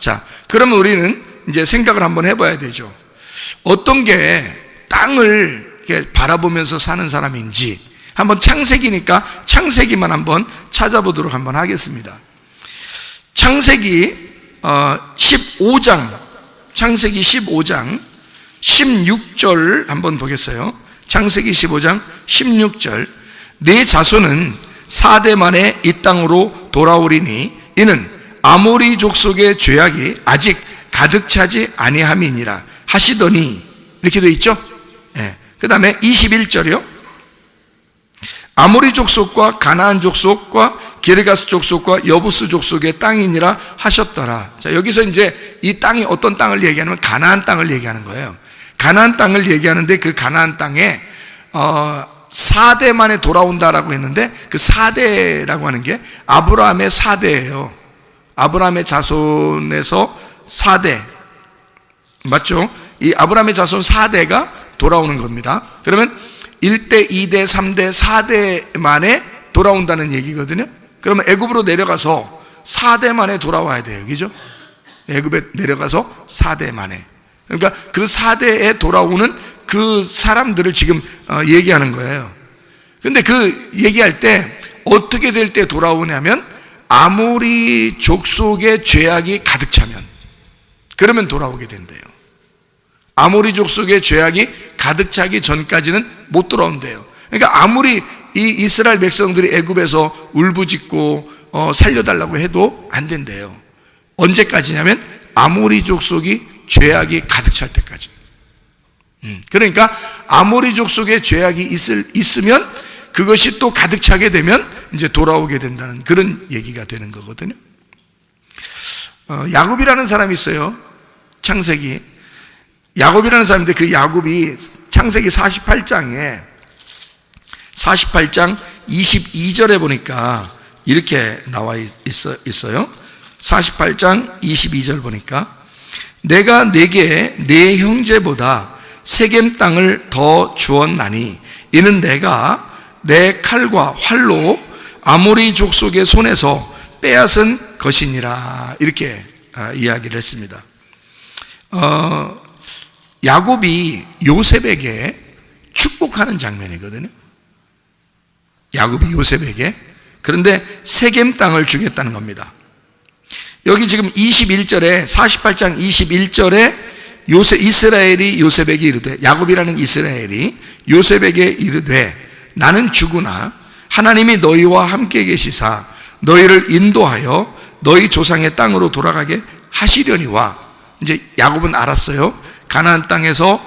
자, 그러면 우리는 이제 생각을 한번 해봐야 되죠. 어떤 게 땅을 이렇게 바라보면서 사는 사람인지 한번 창세기니까 창세기만 한번 찾아보도록 한번 하겠습니다. 창세기 15장, 창세기 15장 16절 한번 보겠어요. 창세기 15장 16절. 네 자손은 4대 만에 이 땅으로 돌아오리니 이는 아모리 족속의 죄악이 아직 가득 차지 아니함이니라 하시더니, 이렇게 되어 있죠. 그 다음에 21절이요. 아모리 족속과 가나안 족속과 기르가스 족속과 여부스 족속의 땅이니라 하셨더라. 자, 여기서 이제 이 땅이 어떤 땅을 얘기하냐면 가나안 땅을 얘기하는 거예요. 가나안 땅을 얘기하는데 그 가나안 땅에 4대 만에 돌아온다라고 했는데 그 4대라고 하는 게 아브라함의 4대예요. 아브라함의 자손에서 4대, 맞죠? 이 아브라함의 자손 4대가 돌아오는 겁니다. 그러면 1대, 2대, 3대, 4대 만에 돌아온다는 얘기거든요. 그러면 애굽으로 내려가서 4대 만에 돌아와야 돼요. 그죠? 애굽에 내려가서 4대 만에. 그러니까 그 4대에 돌아오는 그 사람들을 지금 얘기하는 거예요. 근데 그 얘기할 때 어떻게 될 때 돌아오냐면 아모리 족속의 죄악이 가득 차면, 그러면 돌아오게 된대요. 아모리 족속의 죄악이 가득 차기 전까지는 못 돌아온대요. 그러니까 아무리 이 이스라엘 백성들이 애굽에서 울부짖고 살려달라고 해도 안 된대요. 언제까지냐면 아모리 족속이 죄악이 가득 찰 때까지. 그러니까 아모리 족속의 죄악이 있으면 그것이 또 가득 차게 되면 이제 돌아오게 된다는 그런 얘기가 되는 거거든요. 야곱이라는 사람이 있어요. 창세기. 야곱이라는 사람인데 그 야곱이 창세기 48장 22절에 보니까 이렇게 나와 있어요. 48장 22절 보니까 내가 내게 내 형제보다 세겜 땅을 더 주었나니 이는 내가 내 칼과 활로 아모리 족속의 손에서 빼앗은 것이니라. 이렇게 이야기를 했습니다. 야곱이 요셉에게 축복하는 장면이거든요. 야곱이 요셉에게. 그런데 세겜 땅을 주겠다는 겁니다. 여기 지금 21절에 48장 21절에 이스라엘이 요셉에게 이르되, 야곱이라는 이스라엘이 요셉에게 이르되 나는 주구나 하나님이 너희와 함께 계시사 너희를 인도하여 너희 조상의 땅으로 돌아가게 하시려니와. 이제 야곱은 알았어요. 가나안 땅에서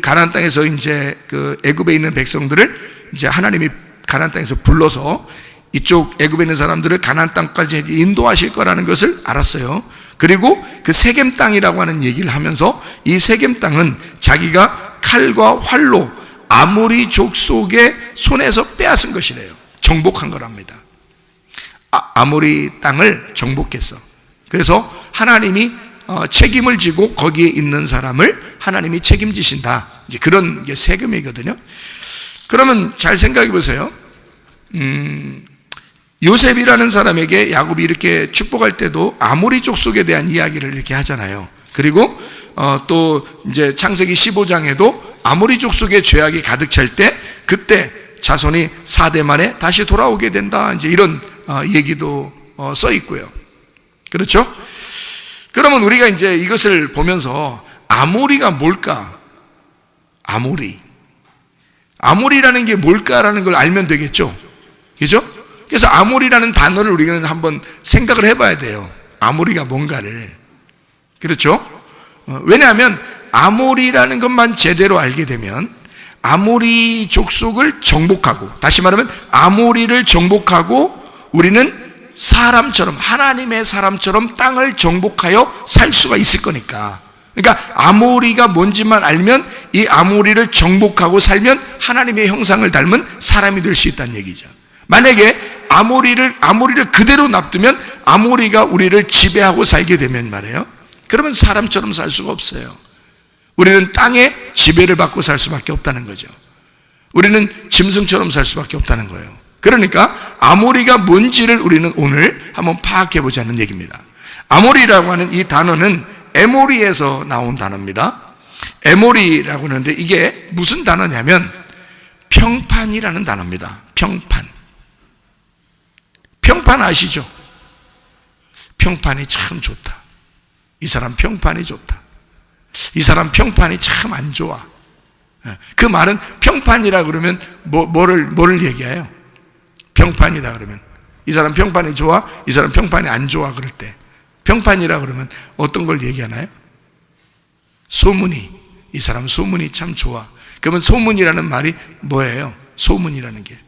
가나안 땅에서 이제 그 애굽에 있는 백성들을 이제 하나님이 가나안 땅에서 불러서 이쪽 애굽에 있는 사람들을 가나안 땅까지 인도하실 거라는 것을 알았어요. 그리고 그 세겜 땅이라고 하는 얘기를 하면서 이 세겜 땅은 자기가 칼과 활로 아모리 족속의 손에서 빼앗은 것이래요. 정복한 거랍니다. 아모리 땅을 정복했어. 그래서 하나님이 책임을 지고 거기에 있는 사람을 하나님이 책임지신다. 이제 그런 게 세금이거든요. 그러면 잘 생각해 보세요. 요셉이라는 사람에게 야곱이 이렇게 축복할 때도 아모리 족속에 대한 이야기를 이렇게 하잖아요. 그리고 또 이제 창세기 15장에도 아모리 족속의 죄악이 가득 찰 때 그때 자손이 4대 만에 다시 돌아오게 된다. 이제 이런 얘기도 써 있고요. 그렇죠? 그러면 우리가 이제 이것을 보면서 아모리가 뭘까? 아모리라는 게 뭘까라는 걸 알면 되겠죠? 그죠? 그래서 아모리라는 단어를 우리는 한번 생각을 해봐야 돼요. 아모리가 뭔가를. 그렇죠? 왜냐하면 아모리라는 것만 제대로 알게 되면 아모리 족속을 정복하고, 다시 말하면 아모리를 정복하고 우리는 사람처럼, 하나님의 사람처럼 땅을 정복하여 살 수가 있을 거니까. 그러니까 아모리가 뭔지만 알면 이 아모리를 정복하고 살면 하나님의 형상을 닮은 사람이 될 수 있다는 얘기죠. 만약에 아모리를 그대로 놔두면 아모리가 우리를 지배하고 살게 되면 말이에요, 그러면 사람처럼 살 수가 없어요. 우리는 땅에 지배를 받고 살 수밖에 없다는 거죠. 우리는 짐승처럼 살 수밖에 없다는 거예요. 그러니까 아모리가 뭔지를 우리는 오늘 한번 파악해 보자는 얘기입니다. 아모리라고 하는 이 단어는 에모리에서 나온 단어입니다. 에모리라고 하는데 이게 무슨 단어냐면 평판이라는 단어입니다. 평판. 평판 아시죠? 평판이 참 좋다. 이 사람 평판이 좋다. 이 사람 평판이 참 안 좋아. 그 말은 평판이라 그러면 뭐를 얘기해요? 평판이라 그러면 이 사람 평판이 좋아, 이 사람 평판이 안 좋아. 그럴 때 평판이라 그러면 어떤 걸 얘기하나요? 소문이, 이 사람 소문이 참 좋아. 그러면 소문이라는 말이 뭐예요? 소문이라는 게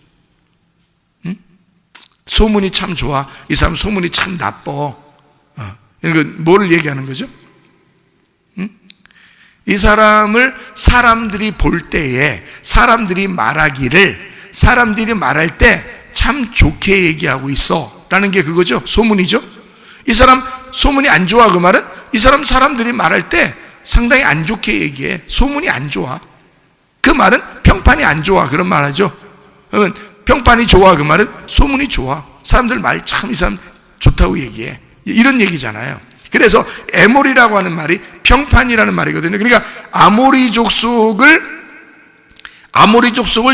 소문이 참 좋아, 이 사람 소문이 참 나빠. 이거 뭐를 얘기하는 거죠? 이 사람을 사람들이 볼 때에 사람들이 말할 때 참 좋게 얘기하고 있어 라는 게 그거죠. 소문이죠. 이 사람 소문이 안 좋아, 그 말은 이 사람 사람들이 말할 때 상당히 안 좋게 얘기해. 소문이 안 좋아. 그 말은 평판이 안 좋아, 그런 말 하죠. 그러면 평판이 좋아, 그 말은 소문이 좋아. 사람들 말 참 이 사람 좋다고 얘기해. 이런 얘기잖아요. 그래서 에몰이라고 하는 말이 평판이라는 말이거든요. 그러니까 아모리 족속을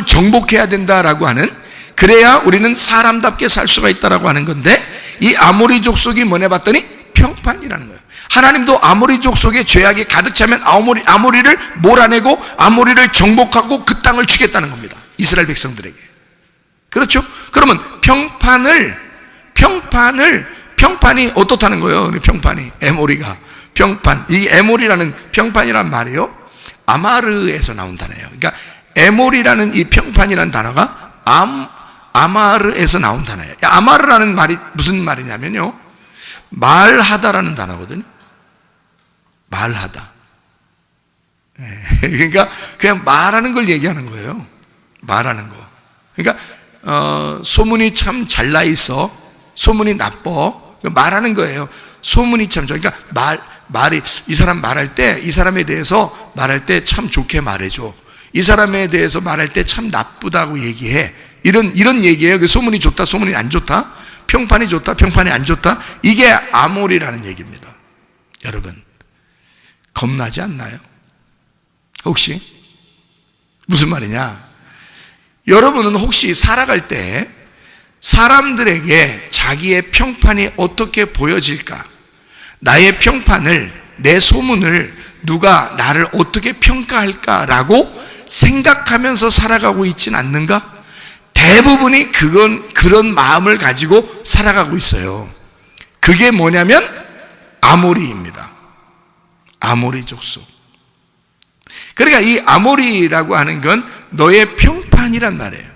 정복해야 된다라고 하는, 그래야 우리는 사람답게 살 수가 있다라고 하는 건데, 이 아모리 족속이 뭐냐 봤더니 평판이라는 거예요. 하나님도 아모리 족속의 죄악이 가득 차면 아모리를 몰아내고 아모리를 정복하고 그 땅을 주겠다는 겁니다. 이스라엘 백성들에게. 그렇죠? 그러면 평판이 어떻다는 거예요? 평판이, 에모리가 평판. 이 에모리라는 평판이란 말이요, 아마르에서 나온 단어예요. 그러니까 에모리라는 이 평판이라는 단어가 아마르에서 나온 단어예요. 아마르라는 말이 무슨 말이냐면요, 말하다라는 단어거든요. 말하다. 그러니까 그냥 말하는 걸 얘기하는 거예요. 말하는 거. 그러니까 소문이 참 잘나 있어, 소문이 나빠, 말하는 거예요. 소문이 참 좋아. 그러니까 말이, 이 사람 말할 때, 이 사람에 대해서 말할 때 참 좋게 말해줘. 이 사람에 대해서 말할 때 참 나쁘다고 얘기해. 이런 얘기예요. 소문이 좋다, 소문이 안 좋다, 평판이 좋다, 평판이 안 좋다. 이게 아모리라는 얘기입니다. 여러분, 겁나지 않나요? 혹시? 무슨 말이냐? 여러분은 혹시 살아갈 때 사람들에게 자기의 평판이 어떻게 보여질까? 나의 평판을, 내 소문을 누가 나를 어떻게 평가할까라고 생각하면서 살아가고 있진 않는가? 대부분이 그런 마음을 가지고 살아가고 있어요. 그게 뭐냐면 아모리입니다. 아모리 족속. 그러니까 이 아모리라고 하는 건 너의 평판이란 말이에요.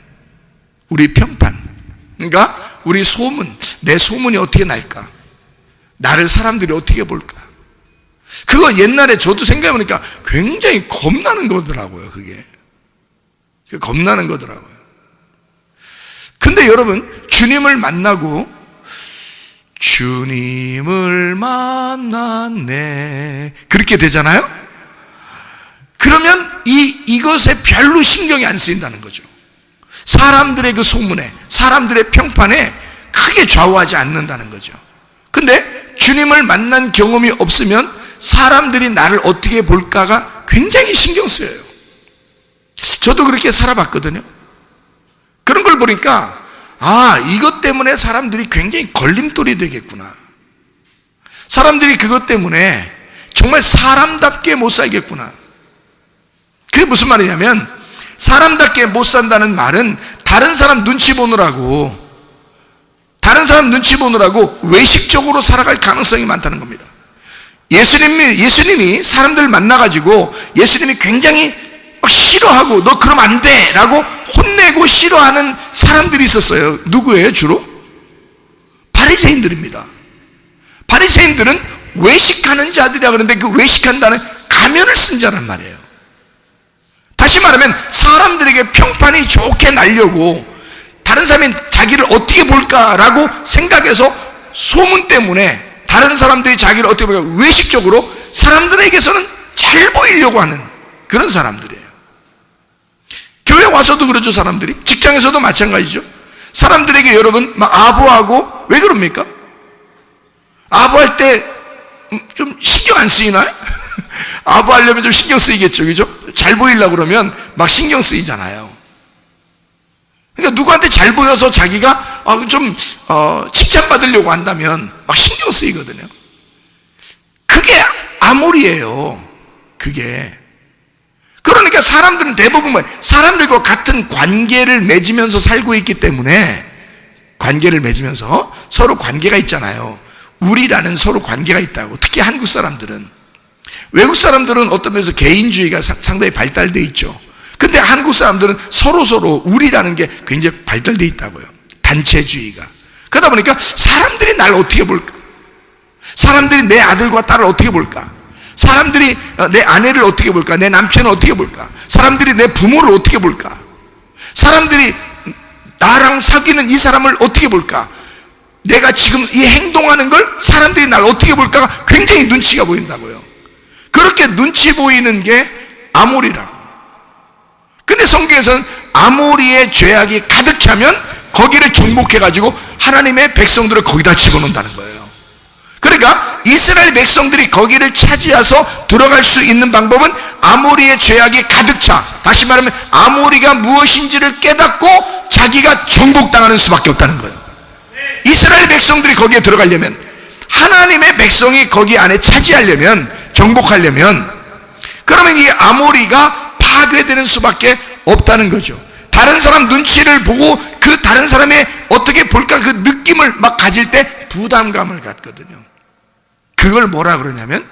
우리 평판. 그러니까 우리 소문, 내 소문이 어떻게 날까? 나를 사람들이 어떻게 볼까? 그거 옛날에 저도 생각해보니까 굉장히 겁나는 거더라고요. 그게 겁나는 거더라고요. 근데 여러분, 주님을 만나고 주님을 만났네 그렇게 되잖아요. 그러면 이것에 별로 신경이 안 쓰인다는 거죠. 사람들의 그 소문에, 사람들의 평판에 크게 좌우하지 않는다는 거죠. 근데 주님을 만난 경험이 없으면 사람들이 나를 어떻게 볼까가 굉장히 신경 쓰여요. 저도 그렇게 살아봤거든요. 그런 걸 보니까 이것 때문에 사람들이 굉장히 걸림돌이 되겠구나. 사람들이 그것 때문에 정말 사람답게 못 살겠구나. 그게 무슨 말이냐면, 사람답게 못 산다는 말은 다른 사람 눈치 보느라고 외식적으로 살아갈 가능성이 많다는 겁니다. 예수님이 사람들 만나가지고 예수님이 굉장히 막 싫어하고 너 그러면 안 돼 라고 혼내고 싫어하는 사람들이 있었어요. 누구예요? 주로 바리새인들입니다. 바리새인들은 외식하는 자들이라 그러는데 그 외식한다는 가면을 쓴 자란 말이에요. 다시 말하면 사람들에게 평판이 좋게 날려고, 다른 사람이 자기를 어떻게 볼까라고 생각해서 소문 때문에 다른 사람들이 자기를 어떻게 볼까 외식적으로 사람들에게서는 잘 보이려고 하는 그런 사람들이에요. 교회 와서도 그러죠. 사람들이 직장에서도 마찬가지죠. 사람들에게 여러분 막 아부하고 왜 그럽니까? 아부할 때 좀 신경 안 쓰이나요? 아부하려면 좀 신경 쓰이겠죠, 그죠? 잘 보이려고 그러면 막 신경 쓰이잖아요. 그러니까 누구한테 잘 보여서 자기가 좀 칭찬받으려고 한다면 막 신경 쓰이거든요. 그게 아모리예요. 그게. 그러니까 사람들은 대부분 사람들과 같은 관계를 맺으면서 살고 있기 때문에, 관계를 맺으면서 서로 관계가 있잖아요. 우리라는 서로 관계가 있다고. 특히 한국 사람들은. 외국 사람들은 어떤 면에서 개인주의가 상당히 발달되어 있죠. 근데 한국 사람들은 서로 우리라는 게 굉장히 발달되어 있다고요. 단체주의가. 그러다 보니까 사람들이 날 어떻게 볼까? 사람들이 내 아들과 딸을 어떻게 볼까? 사람들이 내 아내를 어떻게 볼까? 내 남편을 어떻게 볼까? 사람들이 내 부모를 어떻게 볼까? 사람들이 나랑 사귀는 이 사람을 어떻게 볼까? 내가 지금 이 행동하는 걸 사람들이 날 어떻게 볼까가 굉장히 눈치가 보인다고요. 그렇게 눈치 보이는 게 아모리라고. 근데 성경에서는 아모리의 죄악이 가득 차면 거기를 정복해가지고 하나님의 백성들을 거기다 집어넣는다는 거예요. 그러니까 이스라엘 백성들이 거기를 차지해서 들어갈 수 있는 방법은 아모리의 죄악이 가득 차, 다시 말하면 아모리가 무엇인지를 깨닫고 자기가 정복당하는 수밖에 없다는 거예요. 이스라엘 백성들이 거기에 들어가려면, 하나님의 백성이 거기 안에 차지하려면, 정복하려면, 그러면 이 아모리가 파괴되는 수밖에 없다는 거죠. 다른 사람 눈치를 보고 그 다른 사람의 어떻게 볼까 그 느낌을 막 가질 때 부담감을 갖거든요. 그걸 뭐라 그러냐면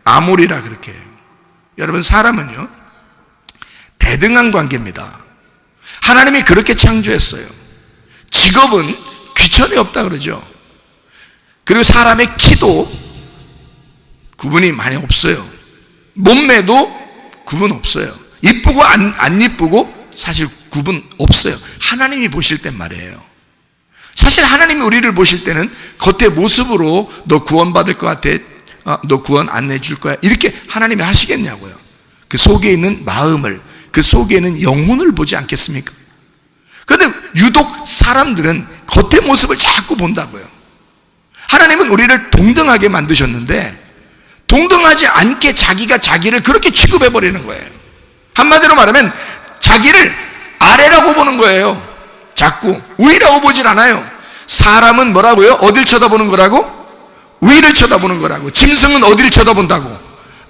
아모리라 그렇게 해요. 여러분, 사람은요 대등한 관계입니다. 하나님이 그렇게 창조했어요. 직업은 귀천이 없다 그러죠. 그리고 사람의 키도 구분이 많이 없어요. 몸매도 구분 없어요. 이쁘고 안 이쁘고 사실 구분 없어요. 하나님이 보실 땐 말이에요. 사실 하나님이 우리를 보실 때는 겉의 모습으로 너 구원받을 것 같아, 너 구원 안 내줄 거야, 이렇게 하나님이 하시겠냐고요. 그 속에 있는 마음을, 그 속에 있는 영혼을 보지 않겠습니까? 그런데 유독 사람들은 겉의 모습을 자꾸 본다고요. 하나님은 우리를 동등하게 만드셨는데 동등하지 않게 자기가 자기를 그렇게 취급해버리는 거예요. 한마디로 말하면 자기를 아래라고 보는 거예요. 자꾸 위라고 보질 않아요. 사람은 뭐라고요? 어딜 쳐다보는 거라고? 위를 쳐다보는 거라고. 짐승은 어디를 쳐다본다고?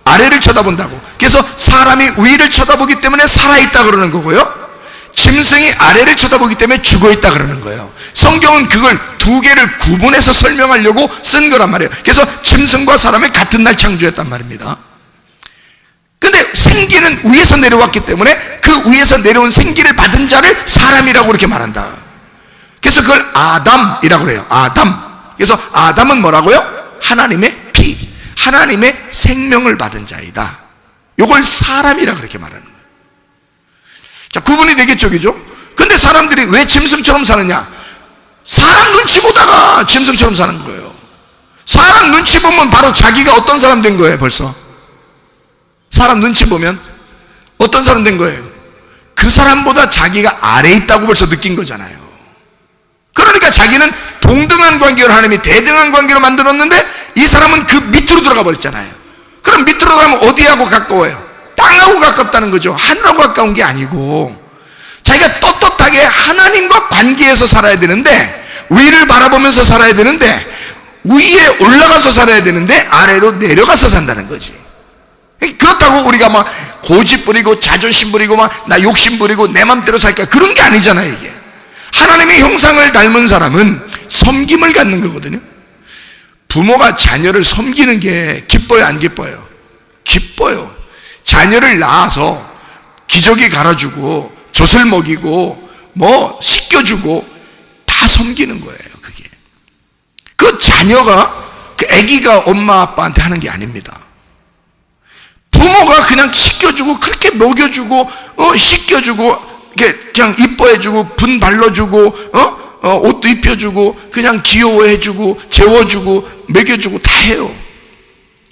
아래를 쳐다본다고. 그래서 사람이 위를 쳐다보기 때문에 살아있다 그러는 거고요, 짐승이 아래를 쳐다보기 때문에 죽어있다 그러는 거예요. 성경은 그걸 두 개를 구분해서 설명하려고 쓴 거란 말이에요. 그래서 짐승과 사람을 같은 날 창조했단 말입니다. 근데 생기는 위에서 내려왔기 때문에 그 위에서 내려온 생기를 받은 자를 사람이라고 이렇게 말한다. 그래서 그걸 아담이라고 그래요. 아담. 그래서 아담은 뭐라고요? 하나님의 피, 하나님의 생명을 받은 자이다. 이걸 사람이라고 그렇게 말하는 거예요. 자, 구분이 되겠죠, 그죠? 근데 사람들이 왜 짐승처럼 사느냐? 사람 눈치 보다가 짐승처럼 사는 거예요. 사람 눈치 보면 바로 자기가 어떤 사람 된 거예요. 벌써 사람 눈치 보면 어떤 사람 된 거예요? 그 사람보다 자기가 아래에 있다고 벌써 느낀 거잖아요. 그러니까 자기는 동등한 관계로, 하나님이 대등한 관계로 만들었는데 이 사람은 그 밑으로 들어가 버렸잖아요. 그럼 밑으로 가면 어디하고 가까워요? 땅하고 가깝다는 거죠. 하늘하고 가까운 게 아니고 자기가 떳떳하게 하나님과 관계에서 살아야 되는데, 위를 바라보면서 살아야 되는데, 위에 올라가서 살아야 되는데 아래로 내려가서 산다는 거지. 그렇다고 우리가 막 고집 부리고 자존심 부리고 막 나 욕심 부리고 내 맘대로 살까, 그런 게 아니잖아요. 이게 하나님의 형상을 닮은 사람은 섬김을 갖는 거거든요. 부모가 자녀를 섬기는 게 기뻐요, 안 기뻐요? 기뻐요. 자녀를 낳아서 기저귀 갈아주고 젖을 먹이고 뭐 씻겨주고 다 섬기는 거예요. 그게 그 자녀가, 그 아기가 엄마 아빠한테 하는 게 아닙니다. 부모가 그냥 씻겨주고 그렇게 먹여주고 씻겨주고 그냥 이뻐해주고 분 발라주고 옷도 입혀주고 그냥 귀여워해주고 재워주고 먹여주고 다 해요.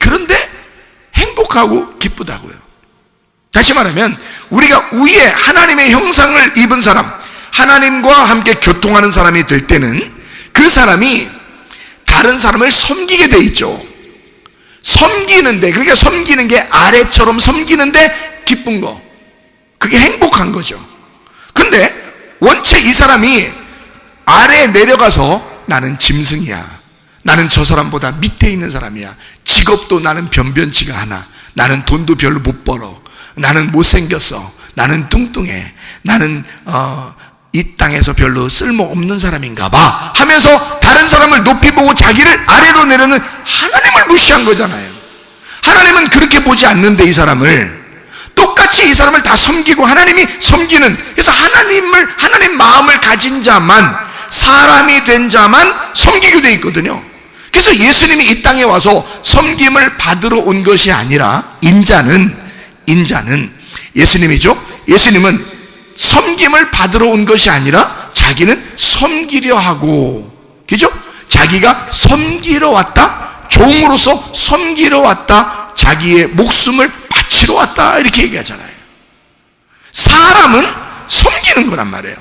그런데 행복하고 기쁘다고요. 다시 말하면 우리가 위에 하나님의 형상을 입은 사람, 하나님과 함께 교통하는 사람이 될 때는 그 사람이 다른 사람을 섬기게 돼 있죠. 섬기는데, 그러니까 섬기는 게 아래처럼 섬기는데 기쁜 거, 그게 행복한 거죠. 근데 원체 이 사람이 아래에 내려가서 나는 짐승이야, 나는 저 사람보다 밑에 있는 사람이야, 직업도 나는 변변치가 않아, 나는 돈도 별로 못 벌어, 나는 못생겼어, 나는 뚱뚱해, 나는 이 땅에서 별로 쓸모없는 사람인가 봐 하면서 다른 사람을 높이 보고 자기를 아래로 내려는 하나님을 무시한 거잖아요. 하나님은 그렇게 보지 않는데 이 사람을 똑같이 이 사람을 다 섬기고 하나님이 섬기는, 그래서 하나님 마음을 가진 자만, 사람이 된 자만 섬기게 돼 있거든요. 그래서 예수님이 이 땅에 와서 섬김을 받으러 온 것이 아니라, 인자는 예수님이죠. 예수님은 섬김을 받으러 온 것이 아니라 자기는 섬기려 하고, 그죠? 자기가 섬기러 왔다, 종으로서 섬기러 왔다, 자기의 목숨을 바치러 왔다, 이렇게 얘기하잖아요. 사람은 섬기는 거란 말이에요.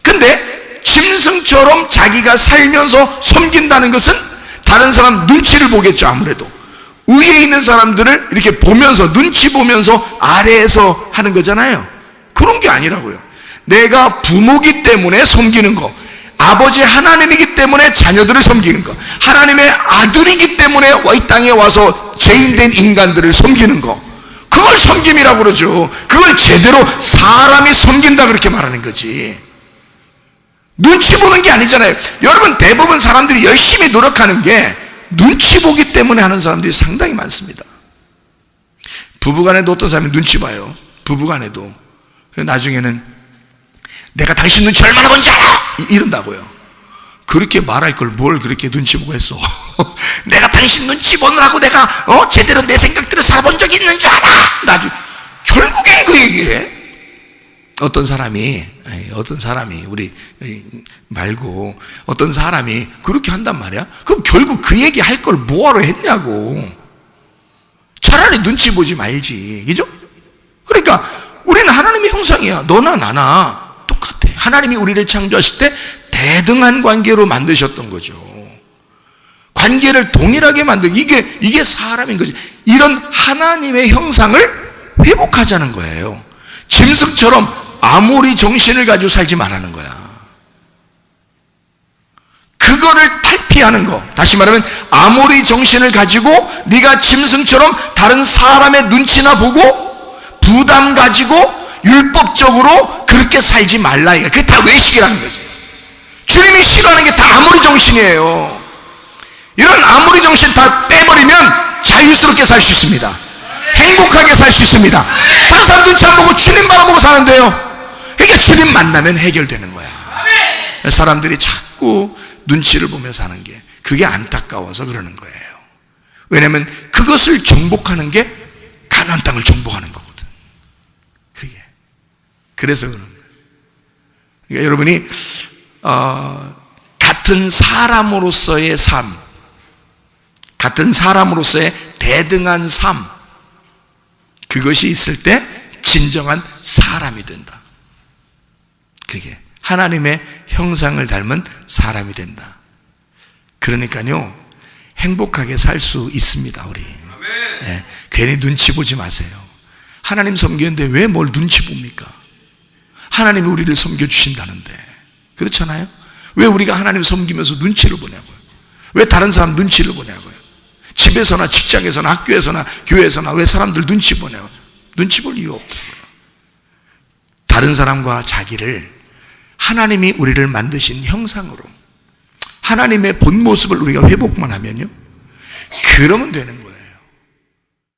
근데 짐승처럼 자기가 살면서 섬긴다는 것은 다른 사람 눈치를 보겠죠. 아무래도 위에 있는 사람들을 이렇게 보면서, 눈치 보면서 아래에서 하는 거잖아요. 그런 게 아니라고요. 내가 부모기 때문에 섬기는 거, 아버지 하나님이기 때문에 자녀들을 섬기는 거, 하나님의 아들이기 때문에 이 땅에 와서 죄인된 인간들을 섬기는 거, 그걸 섬김이라고 그러죠. 그걸 제대로 사람이 섬긴다 그렇게 말하는 거지. 눈치 보는 게 아니잖아요. 여러분, 대부분 사람들이 열심히 노력하는 게 눈치 보기 때문에 하는 사람들이 상당히 많습니다. 부부간에도 어떤 사람이 눈치 봐요. 부부간에도. 나중에는 내가 당신 눈치 얼마나 본지 알아! 이런다고요. 그렇게 말할 걸 뭘 그렇게 눈치 보고 했어. 내가 당신 눈치 보느라고 내가 제대로 내 생각대로 살아본 적이 있는 줄 알아! 나중에 결국엔 그 얘기해. 어떤 사람이 우리 말고 어떤 사람이 그렇게 한단 말이야. 그럼 결국 그 얘기 할 걸 뭐하러 했냐고. 차라리 눈치 보지 말지, 그죠? 그러니까 우리는 하나님의 형상이야. 너나 나나 똑같아. 하나님이 우리를 창조하실 때 대등한 관계로 만드셨던 거죠. 관계를 동일하게 이게 사람인 거지. 이런 하나님의 형상을 회복하자는 거예요. 짐승처럼 아무리 정신을 가지고 살지 말라는 거야. 그거를 탈피하는 거. 다시 말하면 아무리 정신을 가지고 네가 짐승처럼 다른 사람의 눈치나 보고 부담 가지고 율법적으로 그렇게 살지 말라. 그게 다 외식이라는 거지. 주님이 싫어하는 게 다 아무리 정신이에요. 이런 아무리 정신 다 빼버리면 자유스럽게 살 수 있습니다. 행복하게 살 수 있습니다. 다른 사람 눈치 안 보고 주님 바라보고 사는데요. 그러니까 주님 만나면 해결되는 거야. 사람들이 자꾸 눈치를 보며 사는 게, 그게 안타까워서 그러는 거예요. 왜냐하면 그것을 정복하는 게 가나안 땅을 정복하는 거거든. 그게. 그래서 그런 거예요. 그러니까 여러분이 같은 사람으로서의 삶, 같은 사람으로서의 대등한 삶, 그것이 있을 때 진정한 사람이 된다. 그게 하나님의 형상을 닮은 사람이 된다. 그러니까요, 행복하게 살 수 있습니다. 우리 네, 괜히 눈치 보지 마세요. 하나님 섬기는데 왜 뭘 눈치 봅니까? 하나님이 우리를 섬겨주신다는데. 그렇잖아요? 왜 우리가 하나님 섬기면서 눈치를 보냐고요? 왜 다른 사람 눈치를 보냐고요? 집에서나 직장에서나 학교에서나 교회에서나 왜 사람들 눈치 보냐고요? 눈치 볼 이유 없어요. 다른 사람과 자기를 하나님이 우리를 만드신 형상으로 하나님의 본 모습을 우리가 회복만 하면요, 그러면 되는 거예요.